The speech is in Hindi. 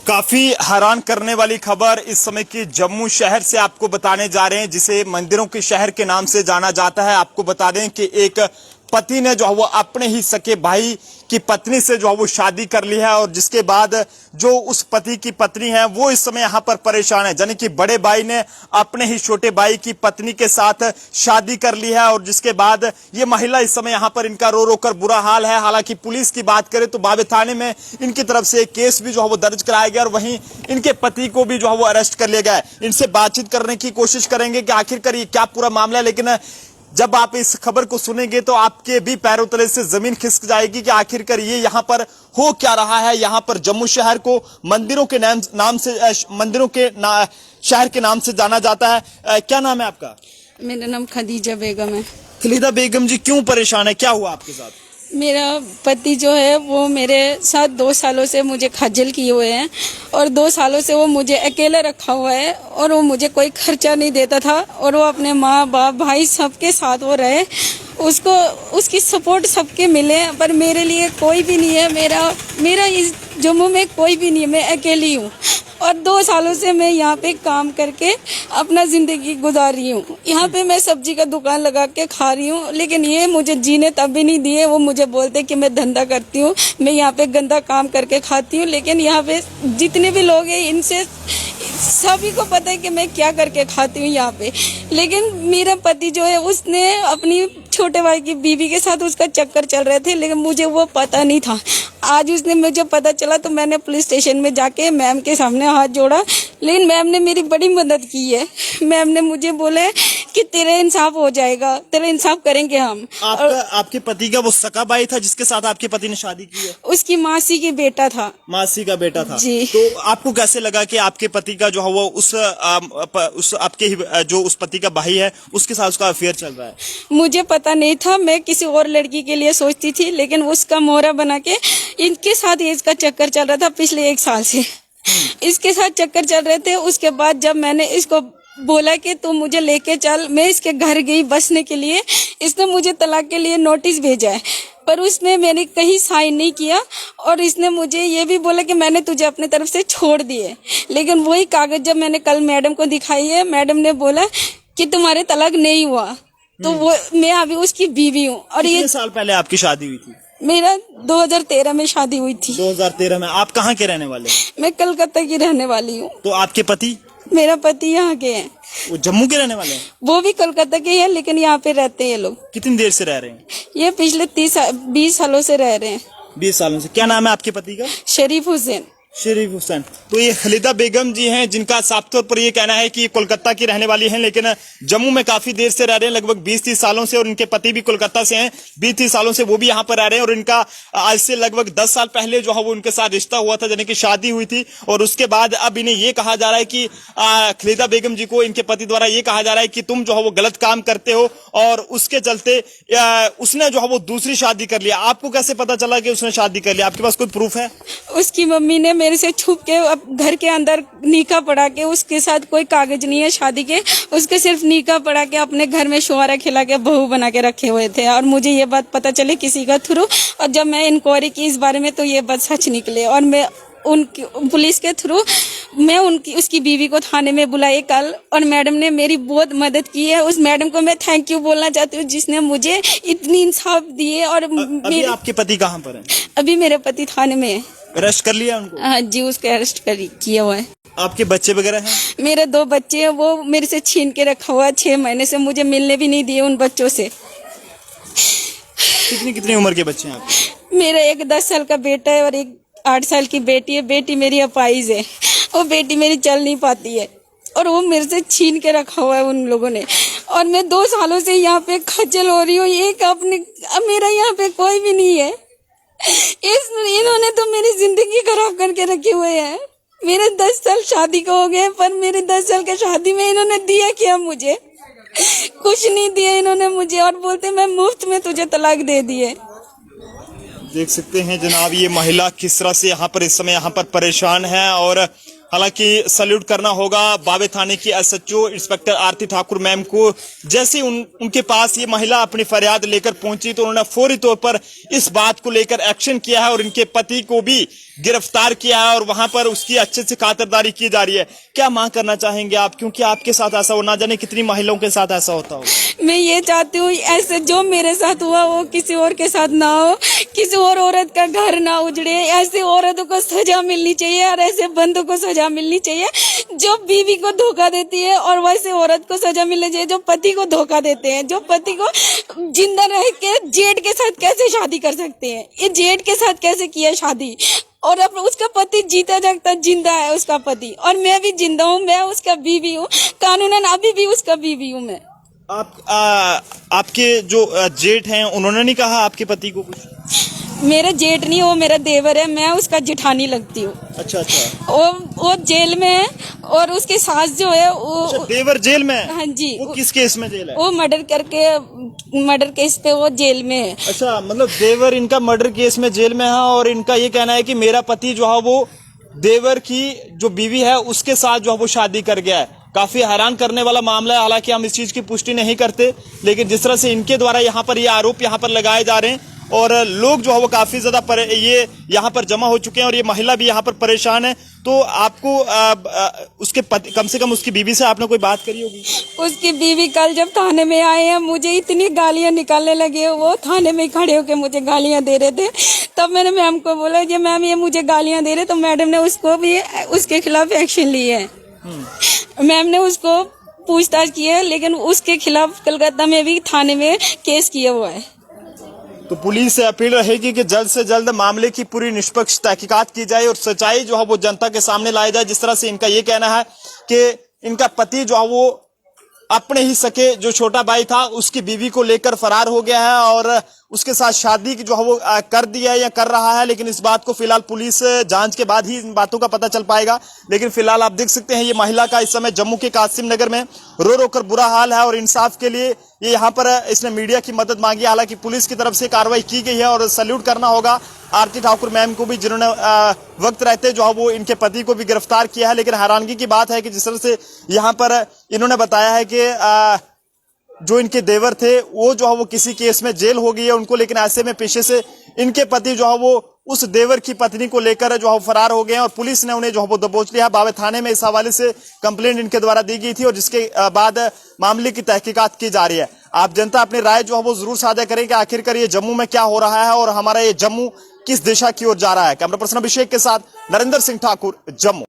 काफी हैरान करने वाली खबर इस समय की जम्मू शहर से आपको बताने जा रहे हैं, जिसे मंदिरों के शहर के नाम से जाना जाता है। आपको बता दें कि एक पति ने जो है वो अपने ही सके भाई की पत्नी से जो है वो शादी कर ली है, और जिसके बाद जो उस पति की पत्नी है वो इस समय यहाँ पर परेशान है। यानी कि बड़े भाई ने अपने ही छोटे भाई की पत्नी के साथ शादी कर ली है, और जिसके बाद ये महिला इस समय यहाँ पर इनका रो रो कर बुरा हाल है। हालांकि पुलिस की बात करें तो बाबे थाने में इनकी तरफ से एक केस भी जो है वो दर्ज कराया गया, और वहीं इनके पति को भी जो है वो अरेस्ट कर लिया गया है। इनसे बातचीत करने की कोशिश करेंगे कि आखिरकार ये क्या पूरा मामला है, लेकिन जब आप इस खबर को सुनेंगे तो आपके भी पैरों तले से जमीन खिसक जाएगी कि आखिरकार ये यहाँ पर हो क्या रहा है। यहाँ पर जम्मू शहर को मंदिरों के नाम से शहर के नाम से जाना जाता है। क्या नाम है आपका? मेरा नाम खदीजा बेगम है। खलीदा बेगम जी, क्यों परेशान है, क्या हुआ आपके साथ? मेरा पति जो है वो मेरे साथ 2 सालों से मुझे खज्जल किए हुए हैं, और 2 सालों से वो मुझे अकेले रखा हुआ है, और वो मुझे कोई खर्चा नहीं देता था, और वो अपने माँ बाप भाई सबके साथ वो रहे, उसको उसकी सपोर्ट सबके मिले, पर मेरे लिए कोई भी नहीं है। मेरा इस जम्मू में कोई भी नहीं है, मैं अकेली हूँ, और 2 सालों से मैं यहाँ पे काम करके अपना जिंदगी गुजार रही हूँ। यहाँ पे मैं सब्जी का दुकान लगा के खा रही हूँ, लेकिन ये मुझे जीने तब भी नहीं दिए। वो मुझे बोलते कि मैं धंधा करती हूँ, मैं यहाँ पे गंदा काम करके खाती हूँ, लेकिन यहाँ पे जितने भी लोग हैं इनसे सभी को पता है कि मैं क्या करके खाती हूँ यहाँ पे। लेकिन मेरा पति जो है उसने अपनी छोटे भाई की बीवी के साथ उसका चक्कर चल रहे थे, लेकिन मुझे वो पता नहीं था। आज उसने मुझे पता चला तो मैंने पुलिस स्टेशन में जाके मैम के सामने हाथ जोड़ा, लेकिन मैम ने मेरी बड़ी मदद की है। मैम ने मुझे बोले कि तेरा इंसाफ हो जाएगा, तेरा इंसाफ करेंगे हम। आपके पति का वो सका भाई था जिसके साथ आपके पति ने शादी की है? उसकी मासी की बेटा था। मासी का बेटा था जी। तो आपको कैसे लगा कि आपके पति का जो है वो उस आपके ही जो उस पति का भाई है उसके साथ उसका अफेयर चल रहा है? मुझे पता नहीं था, मैं किसी और लड़की के लिए सोचती थी, लेकिन उसका मोहरा बना के इनके साथ ही इसका चक्कर चल रहा था पिछले 1 साल से। इसके साथ चक्कर चल रहे थे। उसके बाद जब मैंने इसको बोला कि तू मुझे लेके चल, मैं इसके घर गई बसने के लिए। इसने मुझे तलाक के लिए नोटिस भेजा है, पर उसमें मैंने कहीं साइन नहीं किया, और इसने मुझे ये भी बोला कि मैंने तुझे अपने तरफ से छोड़ दिए। लेकिन वही कागज जब मैंने कल मैडम को दिखाई है, मैडम ने बोला कि तुम्हारे तलाक नहीं हुआ। तो वो मैं अभी उसकी बीवी हूँ। और ये साल पहले आपकी शादी हुई थी? मेरा 2013 में शादी हुई थी। 2013 में। आप कहाँ के रहने वाले? मैं कलकत्ता की रहने वाली हूँ। तो आपके पति? मेरा पति यहाँ के हैं। वो जम्मू के रहने वाले हैं? वो भी कलकत्ता के हैं, लेकिन यहाँ पे रहते हैं ये लोग। कितनी देर से रह रहे हैं? ये पिछले 20 सालों से रह रहे हैं। 20 सालों से। क्या नाम है आपके पति का? शरीफ हुसैन। शरीफ हुसैन। तो ये खलीदा बेगम जी हैं, जिनका साफ तौर पर ये कहना है कि ये कोलकाता की रहने वाली हैं, लेकिन जम्मू में काफी देर से रह रहे हैं, लगभग 20-30 सालों से, और इनके पति भी कोलकाता से हैं। 20-30 सालों से वो भी यहाँ पर रह रहे हैं, और इनका आज से लगभग 10 साल पहले जो है वो उनके साथ रिश्ता हुआ था, यानी कि शादी हुई थी। और उसके बाद अब इन्हें ये कहा जा रहा है कि खलीदा बेगम जी को इनके पति द्वारा ये कहा जा रहा है कि तुम जो है वो गलत काम करते हो, और उसके चलते उसने जो है वो दूसरी शादी कर लिया। आपको कैसे पता चला कि उसने शादी कर लिया? आपके पास कोई प्रूफ है? उसकी मम्मी ने मेरे से छुप के घर के अंदर निकाह पढ़ा के, उसके साथ कोई कागज नहीं है शादी के, उसके सिर्फ निकाह पढ़ा के अपने घर में शुहारा खिला के बहू बना के रखे हुए थे। और मुझे ये बात पता चली किसी का थ्रू, और जब मैं इंक्वायरी की इस बारे में तो ये बात सच निकले। और मैं उनकी पुलिस के थ्रू मैं उसकी बीवी को थाने में बुलाई कल, और मैडम ने मेरी बहुत मदद की है। उस मैडम को मैं थैंक यू बोलना चाहती हूँ, जिसने मुझे इतनी इंसाफ दिए। और अभी आपके पति कहाँ पर हैं? अभी मेरे पति थाने में है। अरेस्ट कर लिया उनको? हाँ जी, उसको अरेस्ट किया हुआ है। आपके बच्चे वगैरह हैं? मेरे 2 बच्चे हैं, वो मेरे से छीन के रखा हुआ है 6 महीने से, मुझे मिलने भी नहीं दिए उन बच्चों से। कितनी उम्र के बच्चे हैं आपके? मेरा एक 10 साल का बेटा है और एक 8 साल की बेटी है। बेटी मेरी अपाहिज है, वो बेटी मेरी चल नहीं पाती है, और वो मेरे से छीन के रखा हुआ है उन लोगों ने। और मैं 2 सालों से यहाँ पे खज्जल हो रही हूँ। मेरा यहाँ पे कोई भी नहीं है। इन्होंने तो मेरी जिंदगी खराब करके रखे हुए हैं। मेरे 10 साल शादी को हो गए, पर मेरे 10 साल के शादी में इन्होंने दिया क्या? मुझे कुछ नहीं दिया इन्होंने मुझे, और बोलते मैं मुफ्त में तुझे तलाक दे दिए। देख सकते हैं जनाब, ये महिला किस तरह से यहाँ पर इस समय यहाँ पर परेशान है, और हालांकि सैल्यूट करना होगा बावे थाने की एसएचओ इंस्पेक्टर आरती ठाकुर मैम को। जैसे उनके पास ये महिला अपनी फरियाद लेकर पहुंची तो उन्होंने फौरी तौर पर इस बात को लेकर एक्शन किया है और इनके पति को भी गिरफ्तार किया है और वहां पर उसकी अच्छे से खातिरदारी की जा रही है। क्या मांग करना चाहेंगे आप, क्योंकि आपके साथ ऐसा हो, ना जाने कितनी महिलाओं के साथ ऐसा होता हो। मैं ये चाहती हूँ ऐसे जो मेरे साथ हुआ वो किसी और के साथ ना हो, किसी और औरत का घर ना उजड़े। ऐसी औरतों को सजा मिलनी चाहिए और ऐसे बंदों को सजा मिलनी चाहिए जो बीवी को धोखा देती है, और वैसे औरत को सजा मिलनी चाहिए जो पति को धोखा देते हैं, जो पति को जिंदा रह के जेठ के साथ कैसे शादी कर सकते हैं। ये जेठ के साथ कैसे किया शादी, और अब उसका पति जीता जागता जिंदा है उसका पति, और मैं भी जिंदा हूँ, मैं उसका बीवी हूँ, कानूनन अभी भी उसका बीवी हूँ मैं। आपके जो जेठ हैं उन्होंने नहीं कहा आपके पति को कुछ? मेरा जेठ नहीं, वो मेरा देवर है, मैं उसका जेठानी लगती हूँ। अच्छा अच्छा। वो जेल में है और उसकी सास जो है वो अच्छा, देवर जेल में है? हाँ जी। वो किस केस में जेल है? वो मर्डर केस पे वो जेल में है। अच्छा, मतलब देवर इनका मर्डर केस में जेल में है और इनका ये कहना है कि मेरा पति जो है वो देवर की जो बीवी है उसके साथ जो है वो शादी कर गया है। काफी हैरान करने वाला मामला है। हालांकि हम इस चीज की पुष्टि नहीं करते, लेकिन जिस तरह से इनके द्वारा यहाँ पर ये आरोप यहाँ पर लगाए जा रहे हैं और लोग जो है वो काफी ज्यादा ये यहाँ पर जमा हो चुके हैं और ये महिला भी यहाँ पर परेशान है। तो आपको उसके पति, कम से कम उसकी बीवी से आपने कोई बात करी होगी? उसकी बीवी कल जब थाने में आए हैं मुझे इतनी गालियां निकालने लगे, वो थाने में खड़े होकर मुझे गालियां दे रहे थे। तब मैंने मैम को बोला कि मैम ये मुझे गालियां दे रहे, तो मैडम ने उसको भी उसके खिलाफ एक्शन लिए है। मैम ने उसको पूछताछ की है, लेकिन उसके खिलाफ कलकत्ता में भी थाने में केस किया हुआ है। तो पुलिस से अपील रहेगी कि जल्द से जल्द मामले की पूरी निष्पक्ष तहकीकात की जाए और सच्चाई जो है वो जनता के सामने लाई जाए। जिस तरह से इनका ये कहना है कि इनका पति जो है वो अपने ही सके जो छोटा भाई था उसकी बीवी को लेकर फरार हो गया है और उसके साथ शादी जो है वो कर दिया है या कर रहा है, लेकिन इस बात को फिलहाल पुलिस जांच के बाद ही इन बातों का पता चल पाएगा। लेकिन फिलहाल आप देख सकते हैं ये महिला का इस समय जम्मू के कासिम नगर में रो रो कर बुरा हाल है और इंसाफ के लिए ये यहाँ पर इसने मीडिया की मदद मांगी। हालांकि पुलिस की तरफ से कार्रवाई की गई है और सैल्यूट करना होगा आरती ठाकुर मैम को भी, जिन्होंने वक्त रहते जो है वो इनके पति को भी गिरफ्तार किया है। लेकिन हैरानगी की बात है कि जिस तरह से यहाँ पर इन्होंने बताया है कि जो इनके देवर थे वो जो है वो किसी केस में जेल हो गई है उनको, लेकिन ऐसे में पेशे से इनके पति जो है वो उस देवर की पत्नी को लेकर जो है फरार हो गए हैं और पुलिस ने उन्हें जो है वो दबोच लिया। बावे थाने में इस हवाले से कंप्लेंट इनके द्वारा दी गई थी और जिसके बाद मामले की तहकीकात की जा रही है। आप जनता अपनी राय जो है वो जरूर साझा करें कि आखिरकार ये जम्मू में क्या हो रहा है और हमारा ये जम्मू किस दिशा की ओर जा रहा है। कैमरा पर्सन अभिषेक के साथ नरेंद्र सिंह ठाकुर, जम्मू।